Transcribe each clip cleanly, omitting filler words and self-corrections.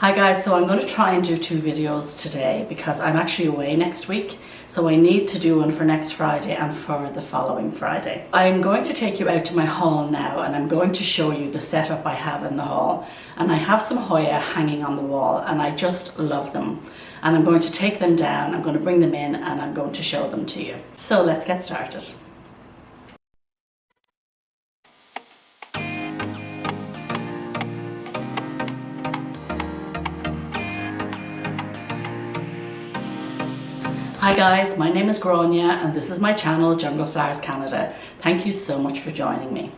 Hi guys, so I'm going to try and do 2 videos today because I'm actually away next week. So I need to do one for next Friday and for the following Friday. I'm going to take you out to my hall now and I'm going to show you the setup I have in the hall. And I have some Hoya hanging on the wall and I just love them. And I'm going to take them down, I'm going to bring them in and I'm going to show them to you. So let's get started. Hi guys, my name is Grania and this is my channel Jungle Flowers Canada. Thank you so much for joining me.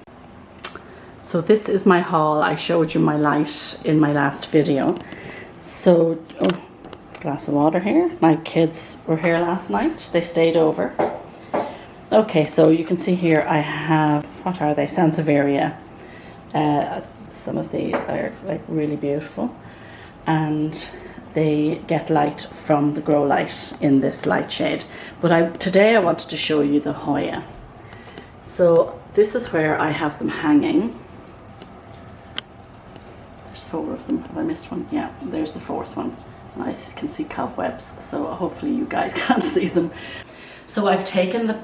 So this is my haul. I showed you my light in my last video. So, glass of water here. My kids were here last night. They stayed over. Okay, so you can see here I have, what are they? Sansevieria. Some of these are like really beautiful. And they get light from the grow light in this light shade. But today I wanted to show you the Hoya. So this is where I have them hanging. There's 4 of them. Have I missed one? Yeah, there's the 4th one. And I can see cobwebs, so hopefully you guys can't see them. So I've taken the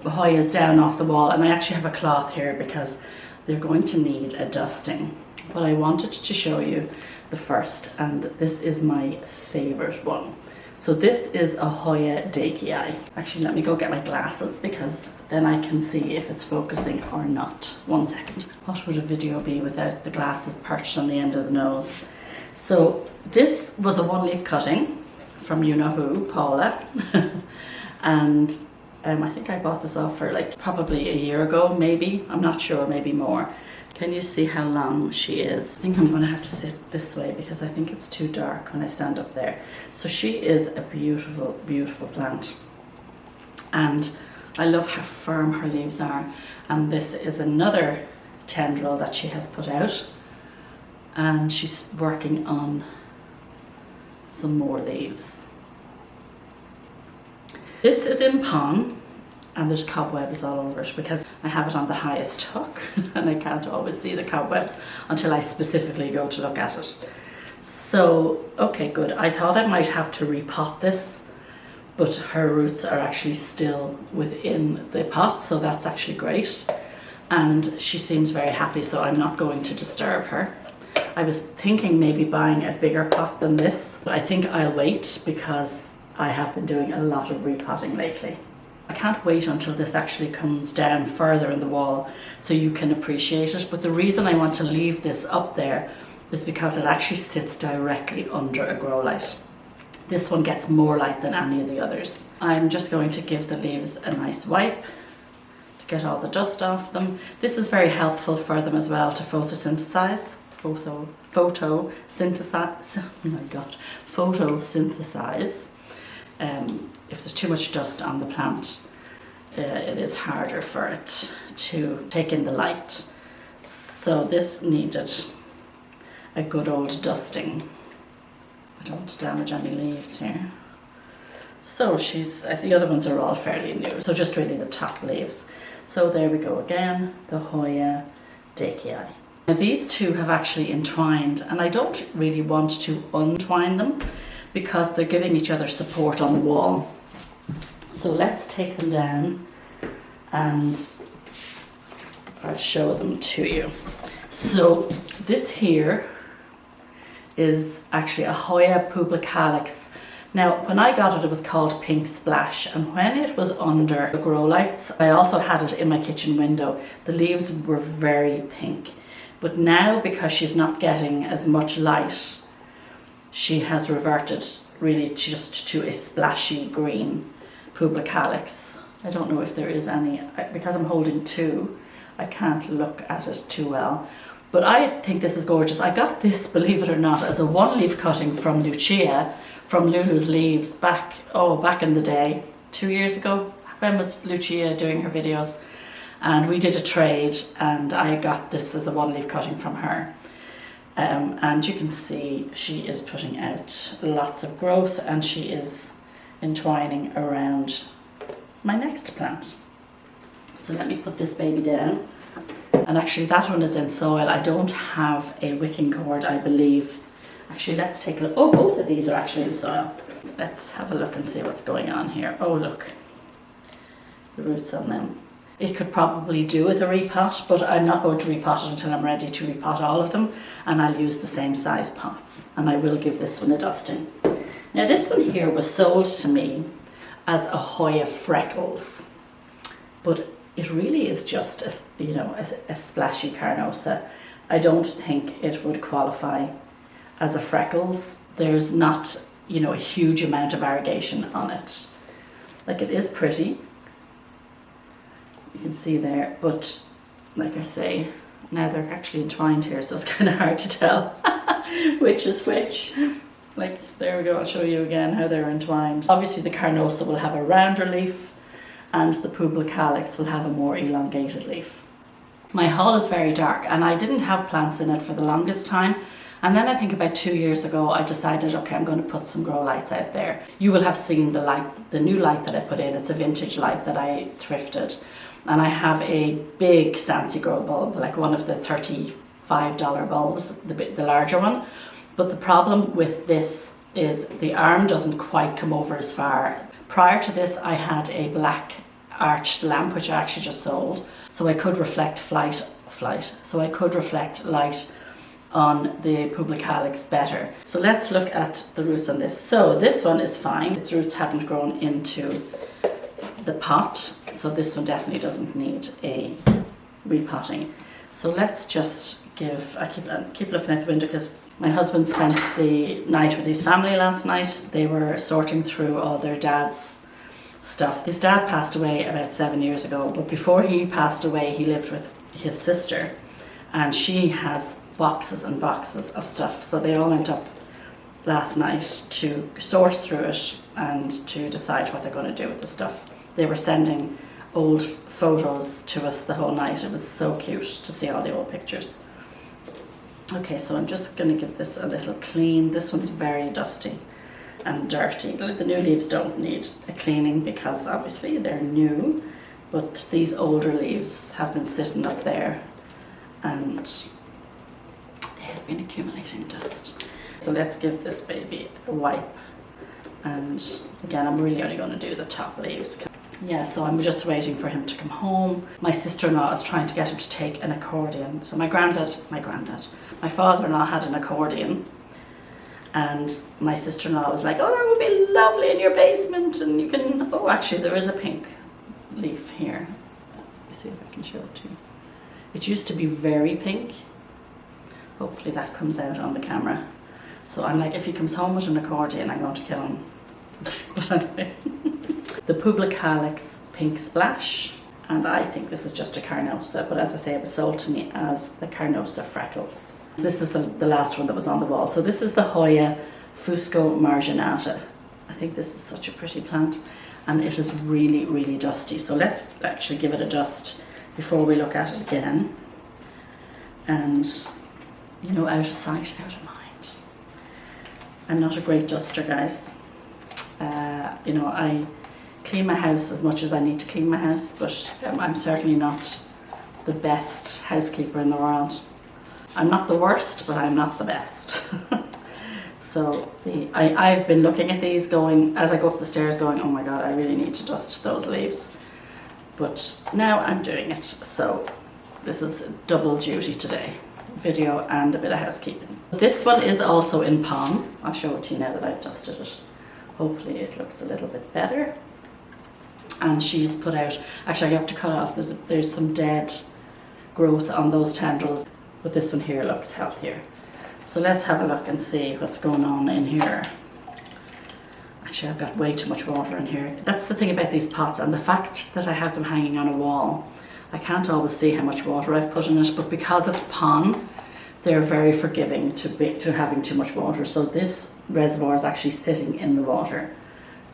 Hoyas down off the wall and I actually have a cloth here because they're going to need a dusting. But I wanted to show you the first, and this is my favorite one. So this is a Hoya Dakii. Actually, let me go get my glasses because then I can see if it's focusing or not. 1 second. What would a video be without the glasses perched on the end of the nose? So this was a 1-leaf cutting from you know who, Paula. And I think I bought this off her like probably a year ago, maybe. I'm not sure, maybe more. Can you see how long she is? I think I'm going to have to sit this way because I think it's too dark when I stand up there. So she is a beautiful, beautiful plant. And I love how firm her leaves are. And this is another tendril that she has put out. And she's working on some more leaves. This is in pon. And there's cobwebs all over it because I have it on the highest hook and I can't always see the cobwebs until I specifically go to look at it. So, okay, good. I thought I might have to repot this, but her roots are actually still within the pot, so that's actually great. And she seems very happy, so I'm not going to disturb her. I was thinking maybe buying a bigger pot than this, but I think I'll wait because I have been doing a lot of repotting lately. I can't wait until this actually comes down further in the wall so you can appreciate it. But the reason I want to leave this up there is because it actually sits directly under a grow light. This one gets more light than any of the others. I'm just going to give the leaves a nice wipe to get all the dust off them. This is very helpful for them as well to photosynthesize. Photosynthesize. Oh my God, photosynthesize. If there's too much dust on the plant, it is harder for it to take in the light. So this needed a good old dusting. I don't want to damage any leaves here. So the other ones are all fairly new, so just really the top leaves. So there we go again, the Hoya Dakii. Now these 2 have actually entwined and I don't really want to untwine them because they're giving each other support on the wall. So let's take them down and I'll show them to you. So this here is actually a Hoya publicalis. Now when I got it, it was called Pink Splash, and when it was under the grow lights, I also had it in my kitchen window. The leaves were very pink, but now because she's not getting as much light, she has reverted really just to a splashy green publicalis. I don't know if there is any, because I'm holding 2, I can't look at it too well. But I think this is gorgeous. I got this, believe it or not, as a 1-leaf cutting from Lucia, from Lulu's Leaves back in the day, 2 years ago. When was Lucia doing her videos? And we did a trade and I got this as a 1-leaf cutting from her. And you can see she is putting out lots of growth and she is entwining around my next plant. So let me put this baby down. And actually that one is in soil. I don't have a wicking cord, I believe. I Actually, let's take a look. Oh, both of these are actually in soil. Let's have a look and see what's going on here. Oh, look, the roots on them. It could probably do with a repot, but I'm not going to repot it until I'm ready to repot all of them, and I'll use the same size pots, and I will give this one a dusting. Now this one here was sold to me as a Hoya Freckles, but it really is just a splashy carnosa. I don't think it would qualify as a Freckles. There's not, a huge amount of variegation on it. Like, it is pretty, you can see there, but like I say, now they're actually entwined here, so it's kind of hard to tell which is which. Like, there we go, I'll show you again how they're entwined. Obviously the carnosa will have a rounder leaf, and the pubicalyx will have a more elongated leaf. My haul is very dark, and I didn't have plants in it for the longest time. And then I think about 2 years ago, I decided, okay, I'm going to put some grow lights out there. You will have seen the light, the new light that I put in. It's a vintage light that I thrifted. And I have a big Sansi grow bulb, like one of the $35 bulbs, the larger one. But the problem with this is the arm doesn't quite come over as far. Prior to this, I had a black arched lamp, which I actually just sold. So I could reflect so I could reflect light on the pubicalyx better. So let's look at the roots on this. So this one is fine. Its roots haven't grown into the pot, so this one definitely doesn't need a repotting. So let's just give, I keep looking at the window because my husband spent the night with his family last night. They were sorting through all their dad's stuff. His dad passed away about 7 years ago, but before he passed away, he lived with his sister, and she has boxes and boxes of stuff. So they all went up last night to sort through it and to decide what they're going to do with the stuff. They were sending old photos to us the whole night. It was so cute to see all the old pictures. Okay, so I'm just going to give this a little clean. This one's very dusty and dirty. The new leaves don't need a cleaning because obviously they're new, but these older leaves have been sitting up there and they have been accumulating dust. So let's give this baby a wipe. And again, I'm really only going to do the top leaves. Yeah, so I'm just waiting for him to come home. My sister-in-law is trying to get him to take an accordion. So my father-in-law had an accordion, and my sister-in-law was like, oh, that would be lovely in your basement, and you can, oh, actually there is a pink leaf here. Let me see if I can show it to you. It used to be very pink. Hopefully that comes out on the camera. So I'm like, if he comes home with an accordion, I'm going to kill him. But anyway. The pubicalyx pink splash, and I think this is just a carnosa, but as I say, it was sold to me as the carnosa freckles. This is the last one that was on the wall. So this is the Hoya Fusco marginata. I think this is such a pretty plant, and it is really, really dusty. So let's actually give it a dust before we look at it again. And, out of sight, out of mind. I'm not a great duster, guys. I clean my house as much as I need to clean my house, but I'm certainly not the best housekeeper in the world. I'm not the worst, but I'm not the best. So I've been looking at these going, as I go up the stairs going, oh my God, I really need to dust those leaves. But now I'm doing it, so this is double duty today. Video and a bit of housekeeping. This one is also in palm. I'll show it to you now that I've dusted it. Hopefully it looks a little bit better. And she's put out, actually I have to cut off, there's some dead growth on those tendrils, but this one here looks healthier. So let's have a look and see what's going on in here. Actually, I've got way too much water in here. That's the thing about these pots, and the fact that I have them hanging on a wall, I can't always see how much water I've put in it, but because it's pond, they're very forgiving to having too much water. So this reservoir is actually sitting in the water,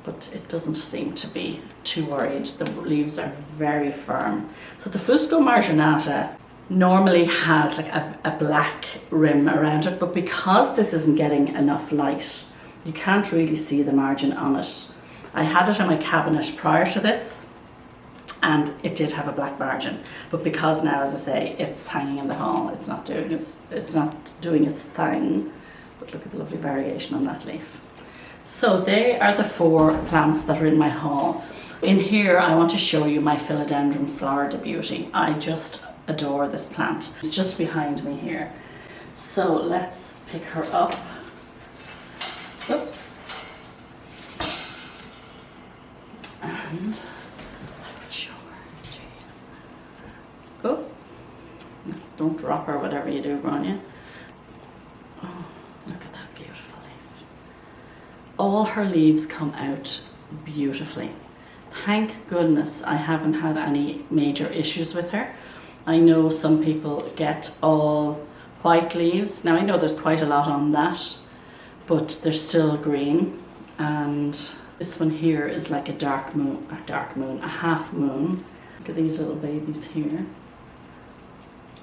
but it doesn't seem to be too worried. The leaves are very firm. So the Fusco marginata normally has like a black rim around it, but because this isn't getting enough light, you can't really see the margin on it. I had it in my cabinet prior to this, and it did have a black margin, but because now, as I say, it's hanging in the hall, it's not doing its thing. But look at the lovely variegation on that leaf. So they are the 4 plants that are in my haul. In here I want to show you my Philodendron Florida Beauty. I just adore this plant. It's just behind me here. So let's pick her up. Oops. And I will show her to you. Oh, don't drop her, whatever you do, Grania. Oh, look at that beautiful leaf. All her leaves come out beautifully. Thank goodness I haven't had any major issues with her. I know some people get all white leaves. Now I know there's quite a lot on that, but they're still green. And this one here is like a a half moon. Look at these little babies here.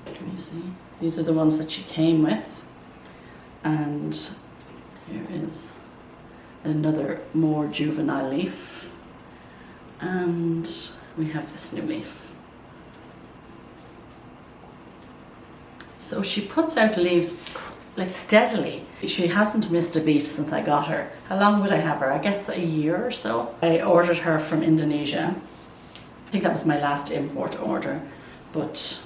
Can you see? These are the ones that she came with. And here is another more juvenile leaf. And we have this new leaf. So she puts out leaves like steadily. She hasn't missed a beat since I got her. How long would I have her? I guess a year or so. I ordered her from Indonesia. I think that was my last import order, but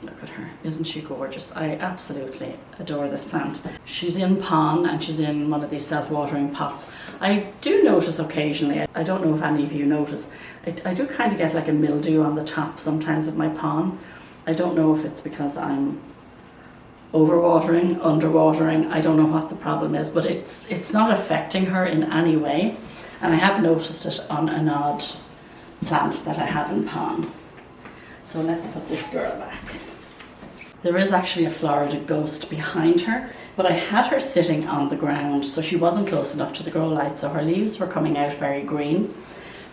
look at her. Isn't she gorgeous? I absolutely adore this plant. She's in pon and she's in one of these self-watering pots. I do notice occasionally, I don't know if any of you notice, I do kind of get like a mildew on the top sometimes of my pon. I don't know if it's because I'm overwatering, underwatering, I don't know what the problem is, but it's not affecting her in any way. And I have noticed it on an odd plant that I have in pon. So let's put this girl back. There is actually a Florida ghost behind her, but I had her sitting on the ground, so she wasn't close enough to the grow light, so her leaves were coming out very green.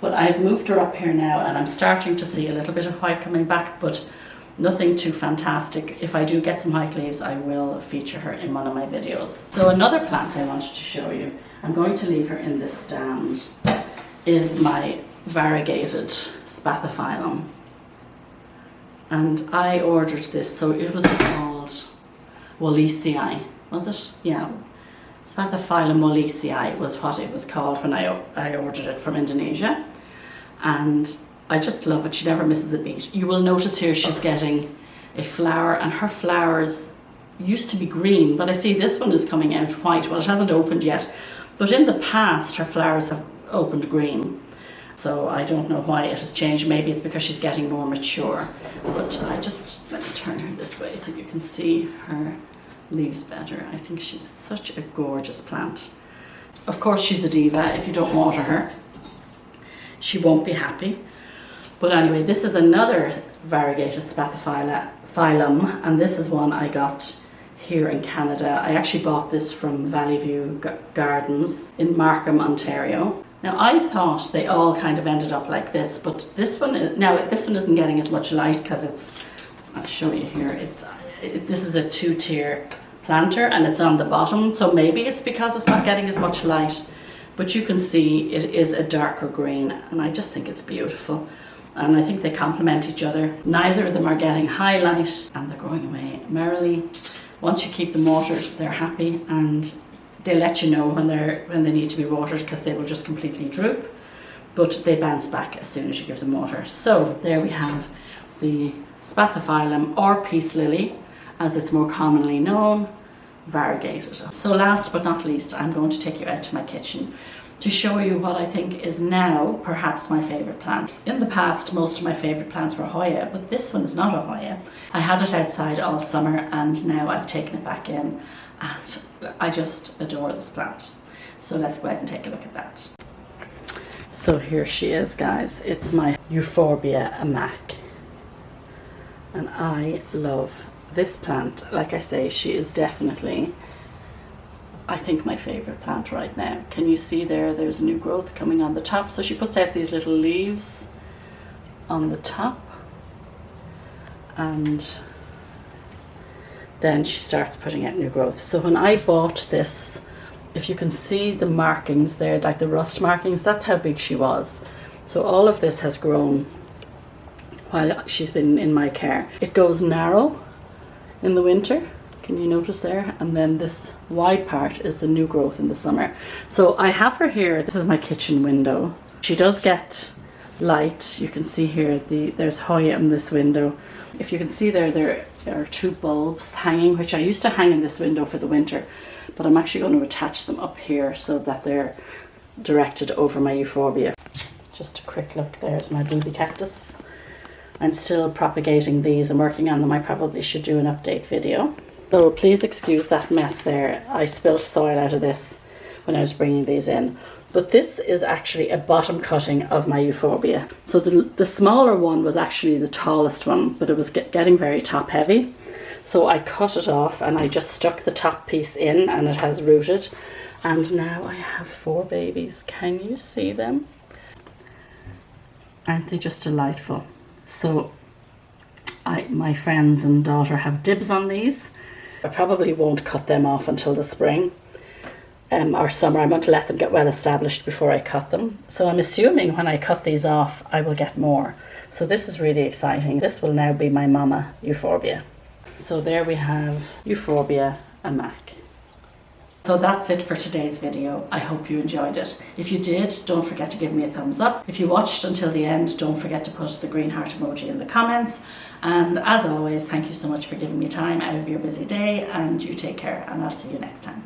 But I've moved her up here now and I'm starting to see a little bit of white coming back, but nothing too fantastic. If I do get some white leaves, I will feature her in one of my videos. So another plant I wanted to show you, I'm going to leave her in this stand, is my variegated spathiphyllum. And I ordered this, so it was called Wallisii, was it? Yeah, Spathiphyllum wallisii was what it was called when I ordered it from Indonesia. And I just love it, she never misses a beat. You will notice here she's getting a flower, and her flowers used to be green, but I see this one is coming out white. Well, it hasn't opened yet, but in the past her flowers have opened green. So I don't know why it has changed. Maybe it's because she's getting more mature. But let's turn her this way so you can see her leaves better. I think she's such a gorgeous plant. Of course she's a diva. If you don't water her, she won't be happy. But anyway, this is another variegated spathiphyllum, and this is one I got here in Canada. I actually bought this from Valley View Gardens in Markham, Ontario. Now I thought they all kind of ended up like this, but this one isn't getting as much light because I'll show you here, this is a 2-tier planter and it's on the bottom, so maybe it's because it's not getting as much light, but you can see it is a darker green and I just think it's beautiful. And I think they complement each other. Neither of them are getting high light and they're growing away merrily. Once you keep them watered, they're happy and they let you know when they need to be watered because they will just completely droop, but they bounce back as soon as you give them water. So there we have the spathiphyllum, or peace lily as it's more commonly known, variegated. So last but not least, I'm going to take you out to my kitchen to show you what I think is now perhaps my favourite plant. In the past, most of my favourite plants were Hoya, but this one is not a Hoya. I had it outside all summer and now I've taken it back in and I just adore this plant. So let's go ahead and take a look at that. So here she is, guys. It's my Euphorbia amac. And I love this plant. Like I say, she is definitely, I think, my favourite plant right now. Can you see there's new growth coming on the top? So she puts out these little leaves on the top and then she starts putting out new growth. So when I bought this, if you can see the markings there, like the rust markings, that's how big she was. So all of this has grown while she's been in my care. It goes narrow in the winter. Can you notice there? And then this wide part is the new growth in the summer. So I have her here. This is my kitchen window. She does get light. You can see here there's Hoya in this window. If you can see there are 2 bulbs hanging, which I used to hang in this window for the winter, but I'm actually going to attach them up here so that they're directed over my Euphorbia. Just a quick look, there's my baby cactus. I'm still propagating these and working on them. I probably should do an update video. So please excuse that mess there. I spilled soil out of this when I was bringing these in. But this is actually a bottom cutting of my Euphorbia. So the smaller one was actually the tallest one, but it was getting very top heavy. So I cut it off and I just stuck the top piece in and it has rooted. And now I have 4 babies. Can you see them? Aren't they just delightful? So my friends and daughter have dibs on these. I probably won't cut them off until the spring or summer. I want to let them get well established before I cut them. So I'm assuming when I cut these off, I will get more. So this is really exciting. This will now be my mama Euphorbia. So there we have Euphorbia and Mac. So that's it for today's video. I hope you enjoyed it. If you did, don't forget to give me a thumbs up. If you watched until the end, don't forget to put the green heart emoji in the comments. And as always, thank you so much for giving me time out of your busy day, and you take care, and I'll see you next time.